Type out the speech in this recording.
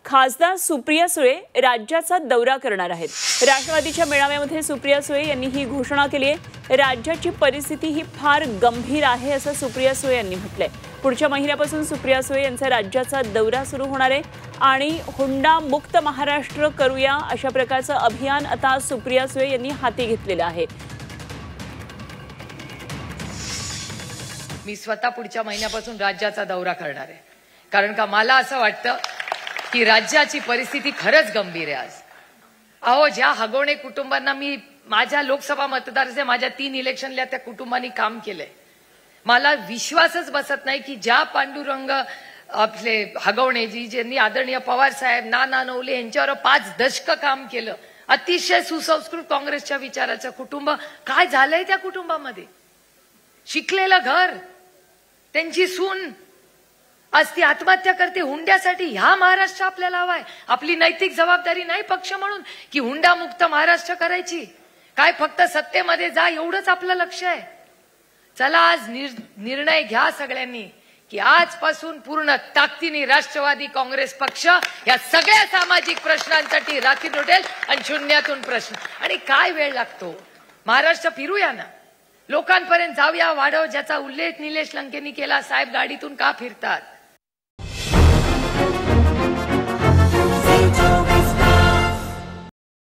खासदार सुप्रिया सुळे राज्याचा दौरा करणार आहेत। राष्ट्रवादीच्या मेळाव्यामध्ये सुप्रिया सुळे यांनी ही घोषणा केली आहे। राज्याची परिस्थिती ही फार गंभीर आहे असं सुप्रिया सुळे यांनी म्हटलंय। पुढच्या महिन्यापासून सुप्रिया सुळे यांचा राज्याचा दौरा सुरू होणार आहे आणि हुंडा मुक्त महाराष्ट्र करूया अशा प्रकारचं अभियान आता सुप्रिया सुळे यांनी हाती घेतलेलं आहे। मी स्वतः पुढच्या महिन्यापासून राज्याचा दौरा करणार आहे, कारण का मला असं वाटतं की राज्याची परिस्थिती खरंच गंभीर आहे। आज अहो, ज्या हगवणे कुटुंबांना मी माझ्या लोकसभा मतदारसंघात माझ्या 3 इलेक्शनला त्या कुटुंबांनी काम केलंय, मला विश्वासच बसत नाही की ज्या पांडुरंग आपले हगवणेजी ज्यांनी आदरणीय पवार साहेब नाना नवले यांच्यावर 5 दशक काम केलं, अतिशय सुसंस्कृत काँग्रेसच्या विचाराचं कुटुंब, काय झालंय त्या कुटुंबामध्ये? शिकलेलं घर, त्यांची सून आज ती आत्महत्या करते हुंड्यासाठी। ह्या महाराष्ट्र आपल्याला हवाय। आपली नैतिक जबाबदारी नाही पक्ष म्हणून की हुंडा मुक्त महाराष्ट्र करायची, काय फक्त सत्तेमध्ये जा एवढंच आपलं लक्ष आहे? चला आज निर्णय घ्या सगळ्यांनी की आजपासून पूर्ण ताकदीने राष्ट्रवादी काँग्रेस पक्ष या सगळ्या सामाजिक प्रश्नांसाठी राखीव उठेल आणि शून्यातून प्रश्न। आणि काय वेळ लागतो? महाराष्ट्र फिरूया ना, लोकांपर्यंत जाऊया। वाढव ज्याचा उल्लेख निलेश लंकेंनी केला, साहेब गाडीतून का फिरतात?